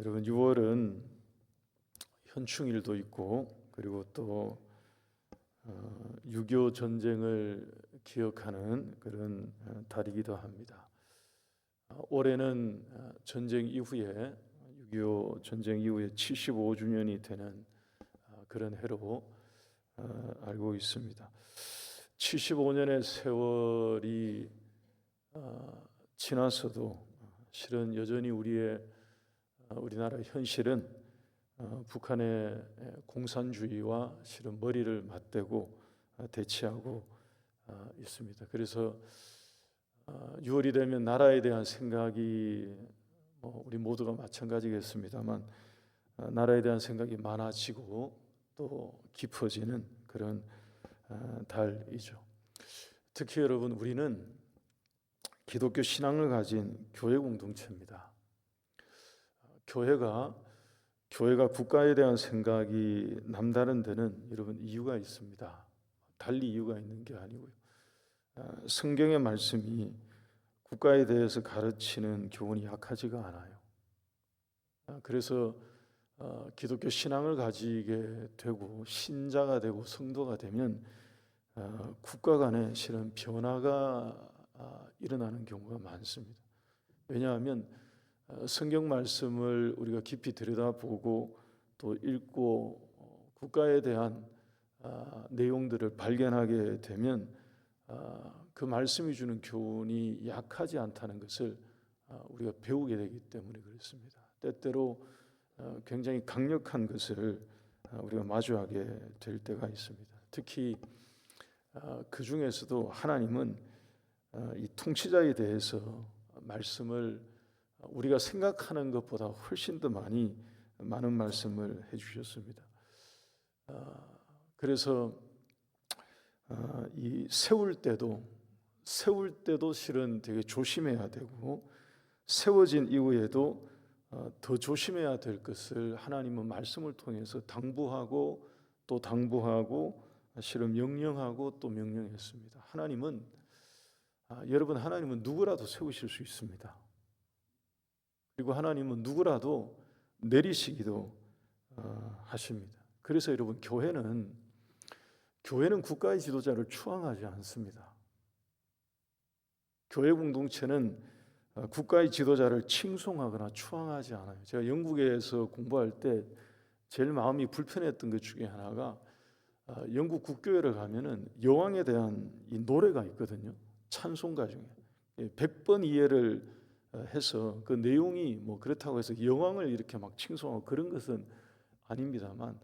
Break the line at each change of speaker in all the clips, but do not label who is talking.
여러분 6월은 현충일도 있고 그리고 또 6.25 전쟁을 기억하는 그런 달이기도 합니다. 올해는 전쟁 이후에 6.25 전쟁 이후에 75주년이 되는 그런 해로 알고 있습니다. 75년의 세월이 지나서도 실은 여전히 우리나라 현실은 북한의 공산주의와 실은 머리를 맞대고 대치하고 있습니다. 그래서 6월이 되면 나라에 대한 생각이 우리 모두가 마찬가지겠습니다만 나라에 대한 생각이 많아지고 또 깊어지는 그런 달이죠. 특히 여러분 우리는 기독교 신앙을 가진 교회 공동체입니다. 교회가 국가에 대한 생각이 남다른 데는 여러분 이유가 있습니다. 달리 이유가 있는 게 아니고요. 성경의 말씀이 국가에 대해서 가르치는 교훈이 약하지가 않아요. 그래서 기독교 신앙을 가지게 되고 신자가 되고 성도가 되면 국가 간에 실은 변화가 일어나는 경우가 많습니다. 왜냐하면 성경 말씀을 우리가 깊이 들여다보고 또 읽고 국가에 대한 내용들을 발견하게 되면 그 말씀이 주는 교훈이 약하지 않다는 것을 우리가 배우게 되기 때문에 그렇습니다. 때때로 굉장히 강력한 것을 우리가 마주하게 될 때가 있습니다. 특히 그 중에서도 하나님은 이 통치자에 대해서 말씀을 우리가 생각하는 것보다 훨씬 더 많은 말씀을 해주셨습니다. 그래서 이 세울 때도 실은 되게 조심해야 되고 세워진 이후에도 더 조심해야 될 것을 하나님은 말씀을 통해서 당부하고 또 당부하고 실은 명령하고 또 명령했습니다. 하나님은 누구라도 세우실 수 있습니다. 그리고 하나님은 누구라도 내리시기도 하십니다. 그래서 여러분 교회는 국가의 지도자를 추앙하지 않습니다. 교회 공동체는 국가의 지도자를 칭송하거나 추앙하지 않아요. 제가 영국에서 공부할 때 제일 마음이 불편했던 것 중에 하나가 영국 국교회를 가면은 여왕에 대한 이 노래가 있거든요. 찬송가 중에 100번 이해를 해서 그 내용이 그렇다고 해서 여왕을 이렇게 막 칭송하고 그런 것은 아닙니다만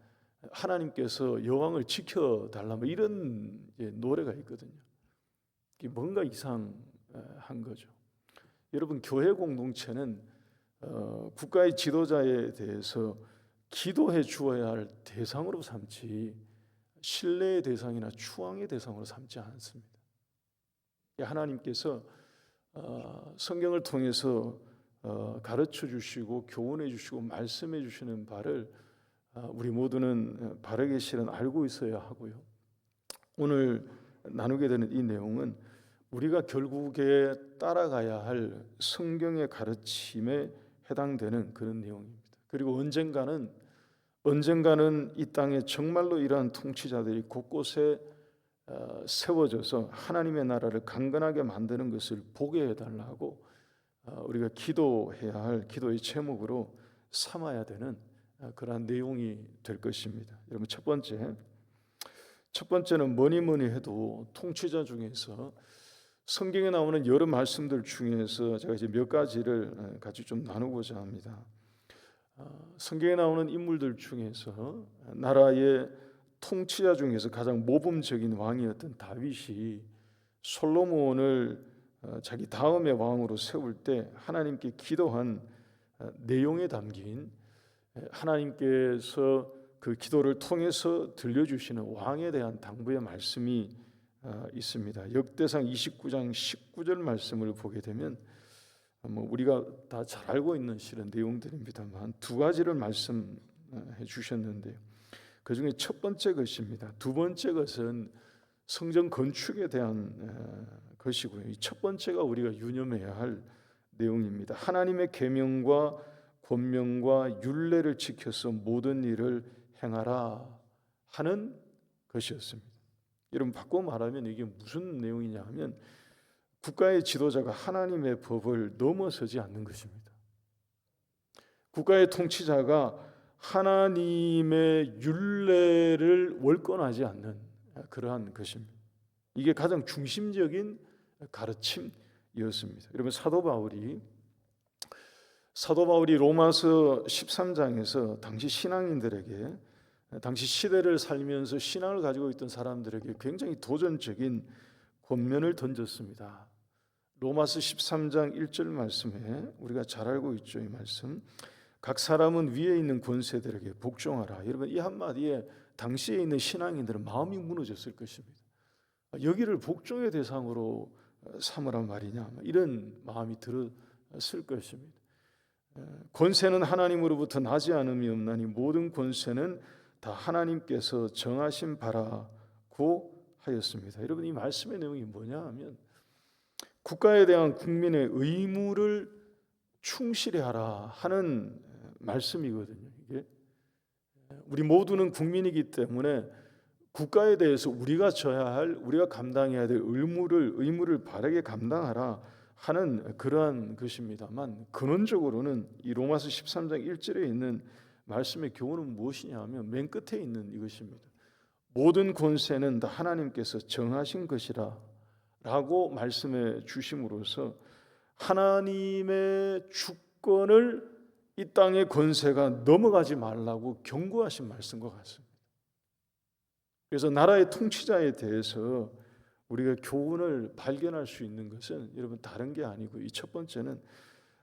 하나님께서 여왕을 지켜달라 이런 노래가 있거든요. 뭔가 이상한 거죠. 여러분 교회 공동체는 국가의 지도자에 대해서 기도해 주어야 할 대상으로 삼지 신뢰의 대상이나 추앙의 대상으로 삼지 않습니다. 하나님께서 성경을 통해서 가르쳐 주시고 교훈해 주시고 말씀해 주시는 바를 우리 모두는 바르게 실은 알고 있어야 하고요. 오늘 나누게 되는 이 내용은 우리가 결국에 따라가야 할 성경의 가르침에 해당되는 그런 내용입니다. 그리고 언젠가는 이 땅에 정말로 이러한 통치자들이 곳곳에 세워져서 하나님의 나라를 강건하게 만드는 것을 보게 해달라고 우리가 기도해야 할 기도의 제목으로 삼아야 되는 그러한 내용이 될 것입니다. 여러분 첫 번째는 뭐니 해도 통치자 중에서 성경에 나오는 여러 말씀들 중에서 제가 이제 몇 가지를 같이 좀 나누고자 합니다. 성경에 나오는 인물들 중에서 나라의 통치자 중에서 가장 모범적인 왕이었던 다윗이 솔로몬을 자기 다음의 왕으로 세울 때 하나님께 기도한 내용에 담긴 하나님께서 그 기도를 통해서 들려주시는 왕에 대한 당부의 말씀이 있습니다. 역대상 29장 19절 말씀을 보게 되면 우리가 다 잘 알고 있는 실은 내용들입니다만 두 가지를 말씀해 주셨는데요. 그 중에 첫 번째 것입니다. 두 번째 것은 성전 건축에 대한 것이고요. 이 첫 번째가 우리가 유념해야 할 내용입니다. 하나님의 계명과 권명과 율례를 지켜서 모든 일을 행하라 하는 것이었습니다. 여러분 바꿔 말하면 이게 무슨 내용이냐 하면 국가의 지도자가 하나님의 법을 넘어서지 않는 것입니다. 국가의 통치자가 하나님의 율례를 월권하지 않는 그러한 것입니다. 이게 가장 중심적인 가르침이었습니다. 여러분 사도 바울이 로마서 13장에서 당시 신앙인들에게 당시 시대를 살면서 신앙을 가지고 있던 사람들에게 굉장히 도전적인 권면을 던졌습니다. 로마서 13장 1절 말씀에 우리가 잘 알고 있죠. 이 말씀. 각 사람은 위에 있는 권세들에게 복종하라. 여러분 이 한마디에 당시에 있는 신앙인들은 마음이 무너졌을 것입니다. 여기를 복종의 대상으로 삼으란 말이냐 이런 마음이 들었을 것입니다. 권세는 하나님으로부터 나지 않음이 없나니 모든 권세는 다 하나님께서 정하신 바라고 하였습니다. 여러분 이 말씀의 내용이 뭐냐 하면 국가에 대한 국민의 의무를 충실히 하라 하는 말씀이거든요. 이게 우리 모두는 국민이기 때문에 국가에 대해서 우리가 져야 할, 우리가 감당해야 될 의무를 바르게 감당하라 하는 그러한 것입니다만 근원적으로는 이 로마서 13장 1절에 있는 말씀의 교훈은 무엇이냐 하면 맨 끝에 있는 이것입니다. 모든 권세는 다 하나님께서 정하신 것이라 라고 말씀해 주심으로써 하나님의 주권을 이 땅의 권세가 넘어가지 말라고 경고하신 말씀과 같습니다. 그래서 나라의 통치자에 대해서 우리가 교훈을 발견할 수 있는 것은 여러분 다른 게 아니고 이 첫 번째는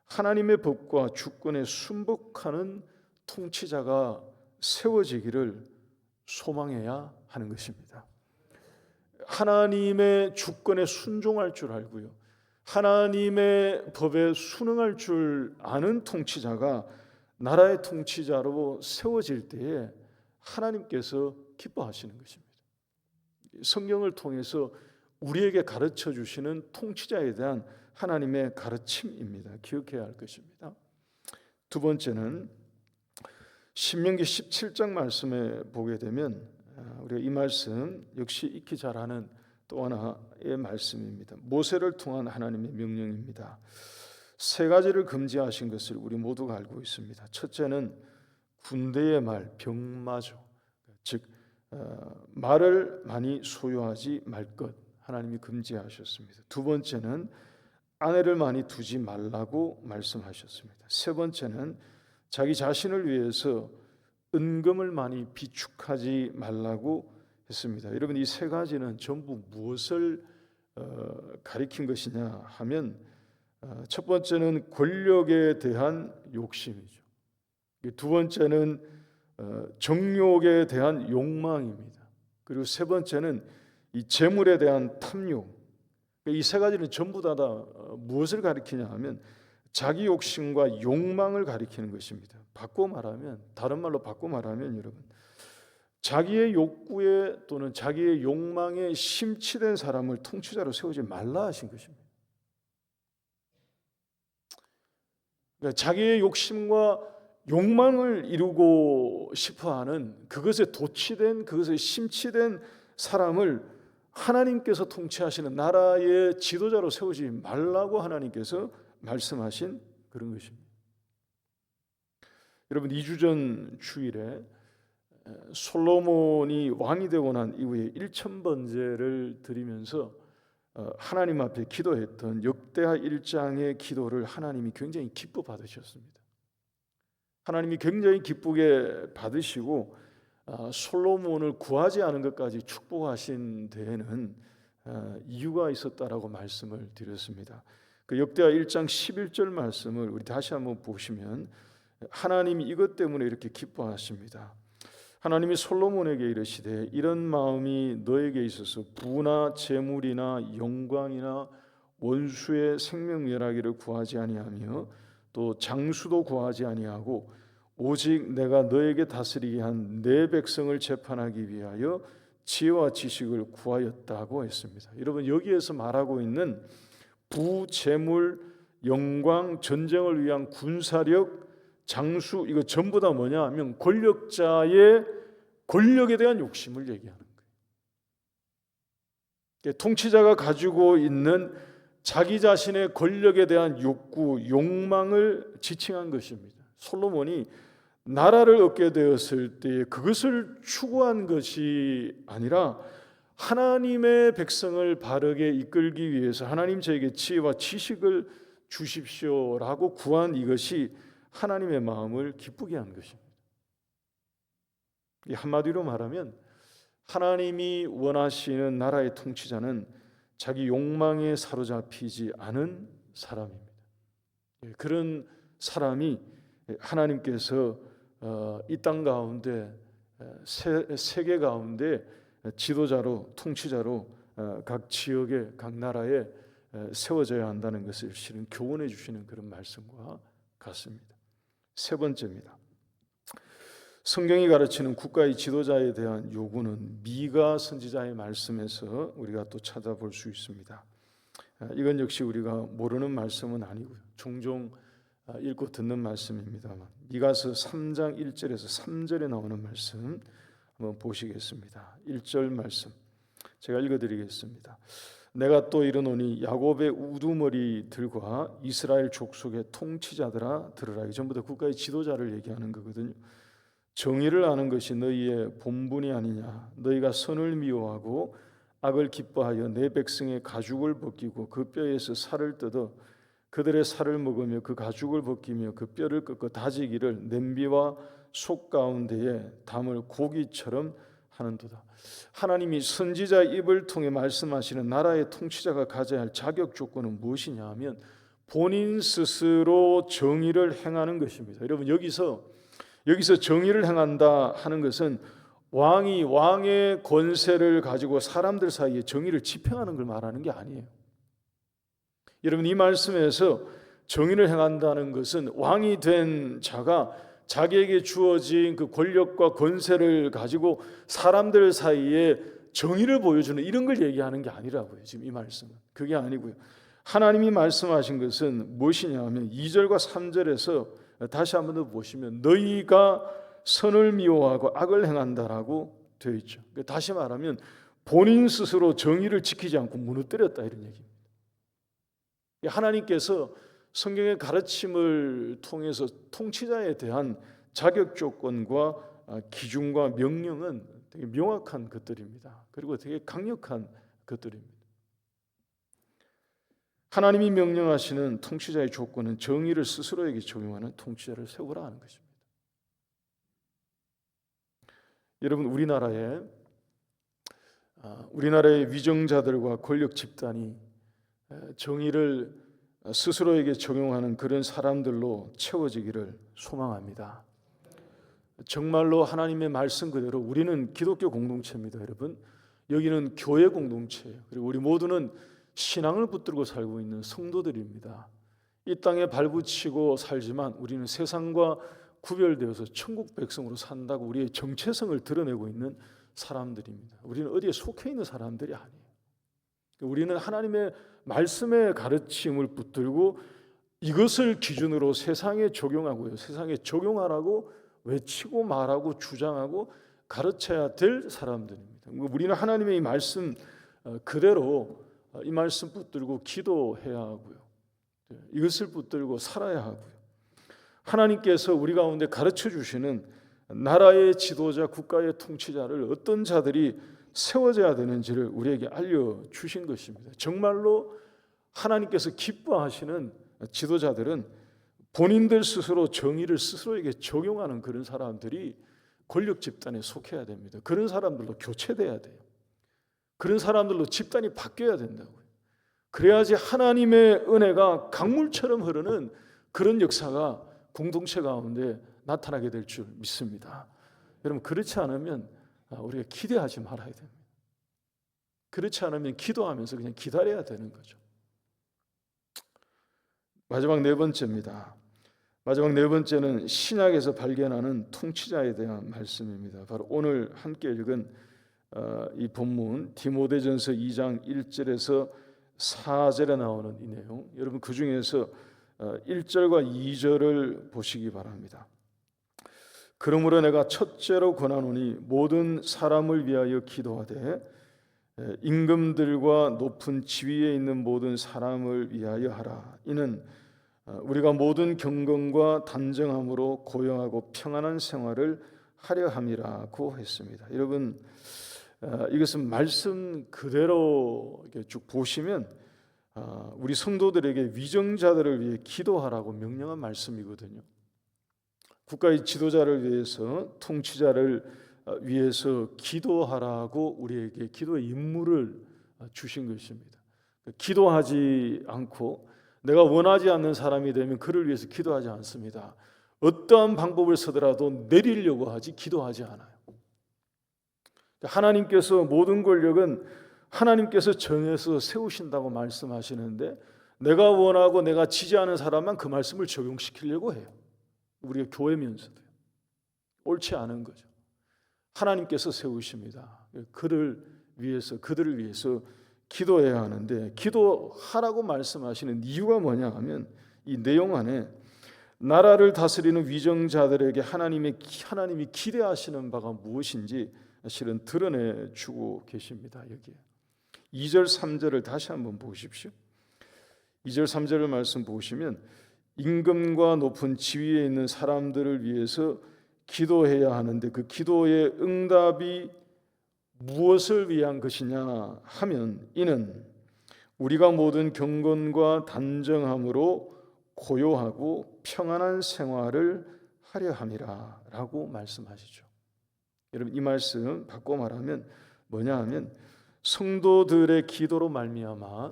하나님의 법과 주권에 순복하는 통치자가 세워지기를 소망해야 하는 것입니다. 하나님의 주권에 순종할 줄 알고요, 하나님의 법에 순응할 줄 아는 통치자가 나라의 통치자로 세워질 때에 하나님께서 기뻐하시는 것입니다. 성경을 통해서 우리에게 가르쳐 주시는 통치자에 대한 하나님의 가르침입니다. 기억해야 할 것입니다. 두 번째는 신명기 17장 말씀에 보게 되면 우리가 이 말씀 역시 익히 잘 아는 또 하나의 말씀입니다. 모세를 통한 하나님의 명령입니다. 세 가지를 금지하신 것을 우리 모두가 알고 있습니다. 첫째는 군대의 말, 병마죠. 즉 말을 많이 소유하지 말 것, 하나님이 금지하셨습니다. 두 번째는 아내를 많이 두지 말라고 말씀하셨습니다. 세 번째는 자기 자신을 위해서 은금을 많이 비축하지 말라고 했습니다. 여러분 이 세 가지는 전부 무엇을 가리킨 것이냐 하면 첫 번째는 권력에 대한 욕심이죠. 두 번째는 정욕에 대한 욕망입니다. 그리고 세 번째는 이 재물에 대한 탐욕. 이 세 가지는 전부 다 무엇을 가리키냐 하면 자기 욕심과 욕망을 가리키는 것입니다. 다른 말로 바꿔 말하면 여러분 자기의 욕구에 또는 자기의 욕망에 심취된 사람을 통치자로 세우지 말라 하신 것입니다. 그러니까 자기의 욕심과 욕망을 이루고 싶어하는 그것에 도취된 그것에 심취된 사람을 하나님께서 통치하시는 나라의 지도자로 세우지 말라고 하나님께서 말씀하신 그런 것입니다. 여러분 2주 전 주일에 솔로몬이 왕이 되고 난 이후에 1000번제를 드리면서 하나님 앞에 기도했던 역대하 1장의 기도를 하나님이 굉장히 기뻐 받으셨습니다. 하나님이 굉장히 기쁘게 받으시고 솔로몬을 구하지 않은 것까지 축복하신 데에는 이유가 있었다라고 말씀을 드렸습니다. 그 역대하 1장 11절 말씀을 우리 다시 한번 보시면 하나님이 이것 때문에 이렇게 기뻐하십니다. 하나님이 솔로몬에게 이르시되 이런 마음이 너에게 있어서 부나 재물이나 영광이나 원수의 생명멸하기를 구하지 아니하며 또 장수도 구하지 아니하고 오직 내가 너에게 다스리게 한 내 백성을 재판하기 위하여 지혜와 지식을 구하였다고 했습니다. 여러분 여기에서 말하고 있는 부, 재물, 영광, 전쟁을 위한 군사력, 장수, 이거 전부 다 뭐냐 하면 권력자의 권력에 대한 욕심을 얘기하는 거예요. 통치자가 가지고 있는 자기 자신의 권력에 대한 욕구, 욕망을 지칭한 것입니다. 솔로몬이 나라를 얻게 되었을 때 그것을 추구한 것이 아니라 하나님의 백성을 바르게 이끌기 위해서 하나님 저에게 지혜와 지식을 주십시오라고 구한 이것이 하나님의 마음을 기쁘게 한 것입니다. 한마디로 말하면 하나님이 원하시는 나라의 통치자는 자기 욕망에 사로잡히지 않은 사람입니다. 그런 사람이 하나님께서 이 땅 가운데 세계 가운데 지도자로 통치자로 각 지역에 각 나라에 세워져야 한다는 것을 실은 교훈해 주시는 그런 말씀과 같습니다. 세 번째입니다. 성경이 가르치는 국가의 지도자에 대한 요구는 미가 선지자의 말씀에서 우리가 또 찾아볼 수 있습니다. 이건 역시 우리가 모르는 말씀은 아니고요. 종종 읽고 듣는 말씀입니다만 미가서 3장 1절에서 3절에 나오는 말씀 한번 보시겠습니다. 1절 말씀 제가 읽어드리겠습니다. 내가 또 이르노니 야곱의 우두머리들과 이스라엘 족속의 통치자들아 들으라. 이 전부 다 국가의 지도자를 얘기하는 거거든요. 정의를 아는 것이 너희의 본분이 아니냐. 너희가 선을 미워하고 악을 기뻐하여 내 백성의 가죽을 벗기고 그 뼈에서 살을 뜯어 그들의 살을 먹으며 그 가죽을 벗기며 그 뼈를 꺾어 다지기를 냄비와 속 가운데에 담을 고기처럼 하는도다. 하나님이 선지자 입을 통해 말씀하시는 나라의 통치자가 가져야 할 자격 조건은 무엇이냐 하면 본인 스스로 정의를 행하는 것입니다. 여러분 여기서 정의를 행한다 하는 것은 왕이 왕의 권세를 가지고 사람들 사이에 정의를 집행하는 걸 말하는 게 아니에요. 여러분 이 말씀에서 정의를 행한다는 것은 왕이 된 자가 자기에게 주어진 그 권력과 권세를 가지고 사람들 사이에 정의를 보여주는 이런 걸 얘기하는 게 아니라고요. 지금 이 말씀은 그게 아니고요. 하나님이 말씀하신 것은 무엇이냐 하면 2절과 3절에서 다시 한번 더 보시면 너희가 선을 미워하고 악을 행한다라고 되어 있죠. 다시 말하면 본인 스스로 정의를 지키지 않고 무너뜨렸다 이런 얘기입니다. 하나님께서 성경의 가르침을 통해서 통치자에 대한 자격 조건과 기준과 명령은 되게 명확한 것들입니다. 그리고 되게 강력한 것들입니다. 하나님이 명령하시는 통치자의 조건은 정의를 스스로에게 적용하는 통치자를 세우라 하는 것입니다. 여러분 우리나라의 위정자들과 권력 집단이 정의를 스스로에게 적용하는 그런 사람들로 채워지기를 소망합니다. 정말로 하나님의 말씀 그대로 우리는 기독교 공동체입니다. 여러분 여기는 교회 공동체예요. 그리고 우리 모두는 신앙을 붙들고 살고 있는 성도들입니다. 이 땅에 발붙이고 살지만 우리는 세상과 구별되어서 천국 백성으로 산다고 우리의 정체성을 드러내고 있는 사람들입니다. 우리는 어디에 속해 있는 사람들이 아니에요. 우리는 하나님의 말씀의 가르침을 붙들고 이것을 기준으로 세상에 적용하고요. 세상에 적용하라고 외치고 말하고 주장하고 가르쳐야 될 사람들입니다. 우리는 하나님의 이 말씀 그대로 이 말씀 붙들고 기도해야 하고요. 이것을 붙들고 살아야 하고요. 하나님께서 우리 가운데 가르쳐 주시는 나라의 지도자, 국가의 통치자를 어떤 자들이 세워져야 되는지를 우리에게 알려주신 것입니다. 정말로 하나님께서 기뻐하시는 지도자들은 본인들 스스로 정의를 스스로에게 적용하는 그런 사람들이 권력 집단에 속해야 됩니다. 그런 사람들로 교체돼야 돼요. 그런 사람들로 집단이 바뀌어야 된다고요. 그래야지 하나님의 은혜가 강물처럼 흐르는 그런 역사가 공동체 가운데 나타나게 될 줄 믿습니다. 여러분 그렇지 않으면 우리가 기대하지 말아야 됩니다. 그렇지 않으면 기도하면서 그냥 기다려야 되는 거죠. 마지막 네 번째입니다. 마지막 네 번째는 신약에서 발견하는 통치자에 대한 말씀입니다. 바로 오늘 함께 읽은 이 본문 디모데전서 2장 1절에서 4절에 나오는 이 내용. 여러분 그 중에서 1절과 2절을 보시기 바랍니다. 그러므로 내가 첫째로 권하노니 모든 사람을 위하여 기도하되 임금들과 높은 지위에 있는 모든 사람을 위하여 하라. 이는 우리가 모든 경건과 단정함으로 고요하고 평안한 생활을 하려 함이라고 했습니다. 여러분, 이것은 말씀 그대로 쭉 보시면 우리 성도들에게 위정자들을 위해 기도하라고 명령한 말씀이거든요. 국가의 지도자를 위해서, 통치자를 위해서 기도하라고 우리에게 기도의 임무를 주신 것입니다. 기도하지 않고 내가 원하지 않는 사람이 되면 그를 위해서 기도하지 않습니다. 어떠한 방법을 쓰더라도 내리려고 하지 기도하지 않아요. 하나님께서 모든 권력은 하나님께서 정해서 세우신다고 말씀하시는데 내가 원하고 내가 지지하는 사람만 그 말씀을 적용시키려고 해요. 우리가 교회면서도요. 옳지 않은 거죠. 하나님께서 세우십니다. 그들을 위해서 기도해야 하는데 기도하라고 말씀하시는 이유가 뭐냐 하면 이 내용 안에 나라를 다스리는 위정자들에게 하나님이 기대하시는 바가 무엇인지 실은 드러내 주고 계십니다. 여기에 2절 3절을 다시 한번 보십시오. 2절 3절을 말씀 보시면 임금과 높은 지위에 있는 사람들을 위해서 기도해야 하는데 그 기도의 응답이 무엇을 위한 것이냐 하면 이는 우리가 모든 경건과 단정함으로 고요하고 평안한 생활을 하려 함이라 라고 말씀하시죠. 여러분, 이 말씀 바꿔 말하면 뭐냐 하면 성도들의 기도로 말미암아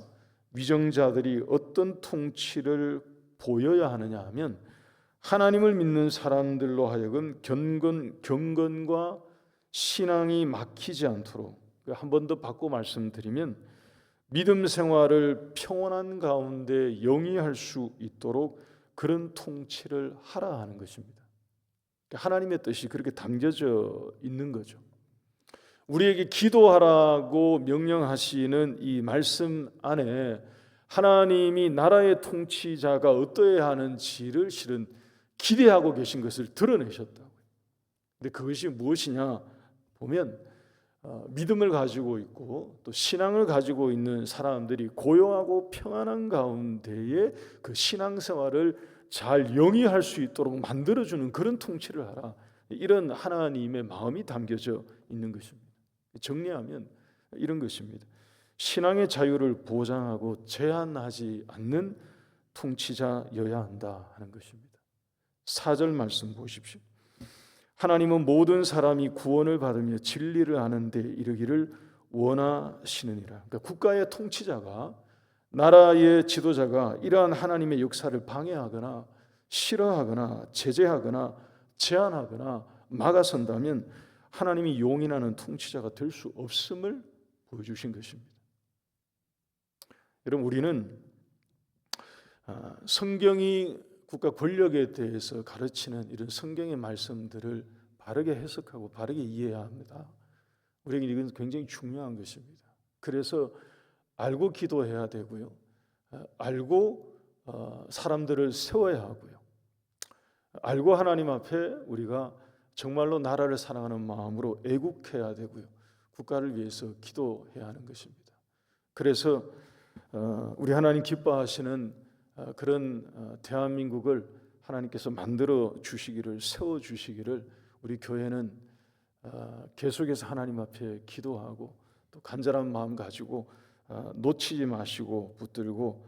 위정자들이 어떤 통치를 보여야 하느냐 하면 하나님을 믿는 사람들로 하여금 경건과 신앙이 막히지 않도록, 한 번 더 바꿔 말씀드리면 믿음 생활을 평온한 가운데 영위할 수 있도록 그런 통치를 하라 하는 것입니다. 하나님의 뜻이 그렇게 담겨져 있는 거죠. 우리에게 기도하라고 명령하시는 이 말씀 안에 하나님이 나라의 통치자가 어떠해야 하는지를 실은 기대하고 계신 것을 드러내셨다고요. 근데 그것이 무엇이냐 보면 믿음을 가지고 있고 또 신앙을 가지고 있는 사람들이 고요하고 평안한 가운데에 그 신앙생활을 잘 영위할 수 있도록 만들어주는 그런 통치를 하라. 이런 하나님의 마음이 담겨져 있는 것입니다. 정리하면 이런 것입니다. 신앙의 자유를 보장하고 제한하지 않는 통치자여야 한다 하는 것입니다. 4절 말씀 보십시오. 하나님은 모든 사람이 구원을 받으며 진리를 아는 데 이르기를 원하시느니라. 그러니까 국가의 통치자가, 나라의 지도자가 이러한 하나님의 역사를 방해하거나 싫어하거나 제재하거나 제한하거나 막아선다면 하나님이 용인하는 통치자가 될 수 없음을 보여주신 것입니다. 여러분, 우리는 성경이 국가 권력에 대해서 가르치는 이런 성경의 말씀들을 바르게 해석하고 바르게 이해해야 합니다. 우리에게 이건 굉장히 중요한 것입니다. 그래서 알고 기도해야 되고요. 알고 사람들을 세워야 하고요. 알고 하나님 앞에 우리가 정말로 나라를 사랑하는 마음으로 애국해야 되고요. 국가를 위해서 기도해야 하는 것입니다. 그래서 우리 하나님 기뻐하시는 그런 대한민국을 하나님께서 만들어 주시기를, 세워 주시기를 우리 교회는 계속해서 하나님 앞에 기도하고 또 간절한 마음 가지고 놓치지 마시고 붙들고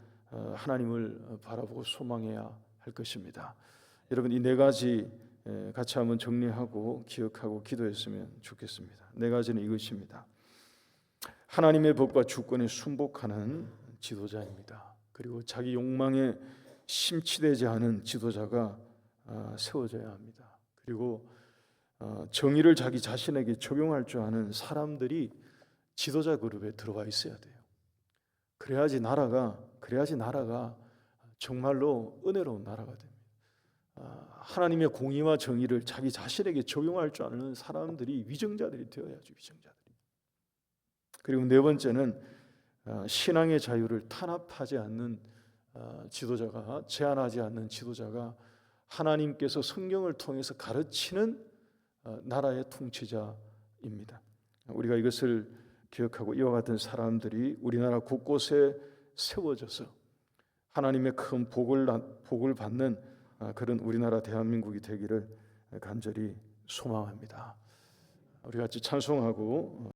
하나님을 바라보고 소망해야 할 것입니다. 여러분, 이 네 가지 같이 한번 정리하고 기억하고 기도했으면 좋겠습니다. 네 가지는 이것입니다. 하나님의 법과 주권에 순복하는 지도자입니다. 그리고 자기 욕망에 심취되지 않은 지도자가 세워져야 합니다. 그리고 정의를 자기 자신에게 적용할 줄 아는 사람들이 지도자 그룹에 들어와 있어야 돼요. 그래야지 나라가 정말로 은혜로운 나라가 됩니다. 하나님의 공의와 정의를 자기 자신에게 적용할 줄 아는 사람들이 위정자들이 되어야죠. 위정자들이. 그리고 네 번째는 신앙의 자유를 탄압하지 않는 지도자가, 제한하지 않는 지도자가 하나님께서 성경을 통해서 가르치는 나라의 통치자입니다. 우리가 이것을 기억하고 이와 같은 사람들이 우리나라 곳곳에 세워져서 하나님의 큰 복을 받는 그런 우리나라 대한민국이 되기를 간절히 소망합니다. 우리 같이 찬송하고